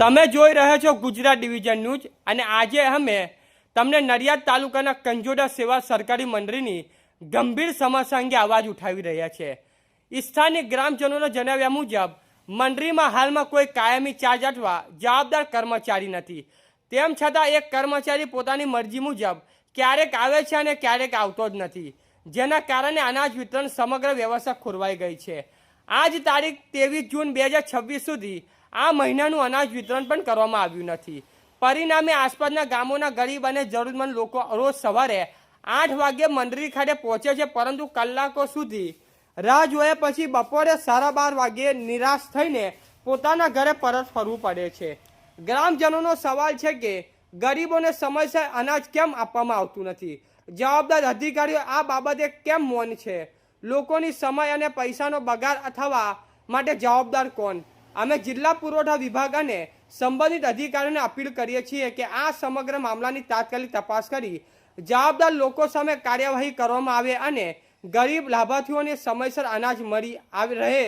તમે જોઈ રહ્યા છો ગુજરાત ડિવિઝન ન્યૂઝ અને આજે અમે તમને નડિયાદ તાલુકાના કંજોડા સેવા સરકારી મંડળીની ગંભીર સમસ્યા અંગે અવાજ ઉઠાવી રહ્યા છે। સ્થાનિક ગ્રામજનોના જણાવ્યા મુજબ મંડળીમાં હાલમાં કોઈ કાયમી ચાર્જ અથવા જવાબદાર કર્મચારી નથી। તેમ છતાં એક કર્મચારી પોતાની મરજી મુજબ ક્યારેક આવે છે અને ક્યારેક આવતો જ નથી, જેના કારણે અનાજ વિતરણ સમગ્ર વ્યવસ્થા ખોરવાઈ ગઈ છે। આજ તારીખ 23 જૂન 2026 સુધી આ મહિનાનું અનાજ વિતરણ પણ કરવામાં આવ્યું નથી। પરિણામે આસપાસના ગામોના ગરીબ અને જરૂરતમંદ લોકો રોજ સવારે 8 વાગ્યે મંડળી ખાતે પહોંચે છે, પરંતુ કલાકો સુધી રાહ જોયા પછી બપોરે 12:30 વાગ્યે નિરાશ થઈને પોતાના ઘરે પરત ફરવું પડે છે। ગ્રામજનોનો સવાલ છે કે ગરીબોને સમયસર અનાજ કેમ આપવામાં આવતું નથી? જવાબદાર અધિકારીઓ આ બાબતે કેમ મૌન છે? લોકોની સમય અને પૈસાનો બગાડ થવા માટે જવાબદાર કોણ? અમે જિલ્લા પુરવઠા વિભાગ અને સંબંધિત અધિકારીઓને અપીલ કરીએ છીએ કે આ સમગ્ર મામલાની તાત્કાલિક તપાસ કરી જવાબદાર લોકો સામે કાર્યવાહી કરવામાં આવે અને ગરીબ લાભાર્થીઓને સમયસર અનાજ મળી રહે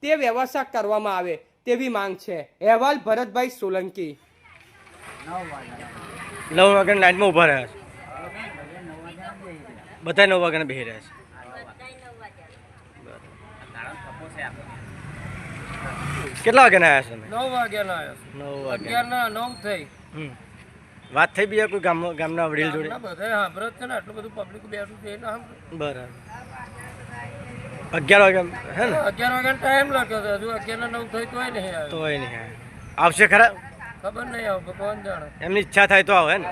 તે વ્યવસ્થા કરવામાં આવે તેવી માંગ છે। અહેવાલ ભરતભાઈ સોલંકી। 9 વાગ્યાની લાઈનમાં ઊભા રહ્યા છે, બધા 9 વાગ્યાના બેસી રહ્યા છે। કેટલા વાગ્યાના આવ્યા છે? 9 વાગ્યાના આવ્યા છે। 9 થઈ વાત થઈ બીજા કોઈ ગામના વડીલ જોડે? બધા સાંભળે છે ને, આટલું બધું પબ્લિક બેઠું છે ને। બરાબર 11 વાગ્યા હે ને? 11 વાગ્યાનો ટાઈમ લાગ્યો છે, હજુ 11:09 થઈ તોય નહીં આવ્યો। તોય નહીં આવશે ખરા? ખબર નહીં આવે, ભગવાન જાણે। એમની ઈચ્છા થાય તો આવે ને?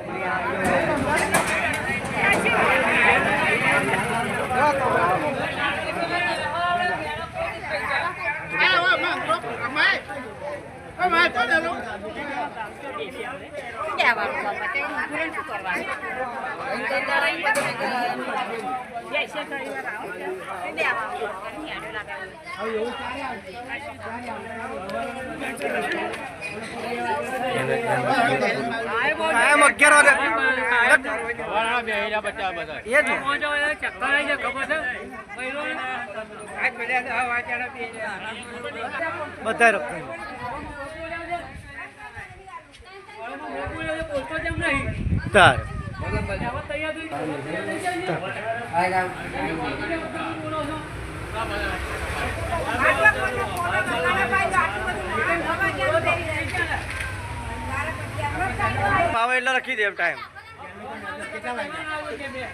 પાવે એટલે રાખી દે ટાઈમ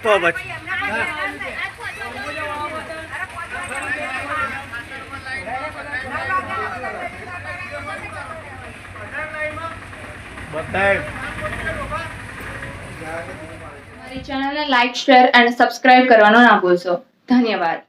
તો પછી ચેનલને લાઈક, શેર અને સબસ્ક્રાઇબ કરવાનો ના ભૂલશો। ધન્યવાદ।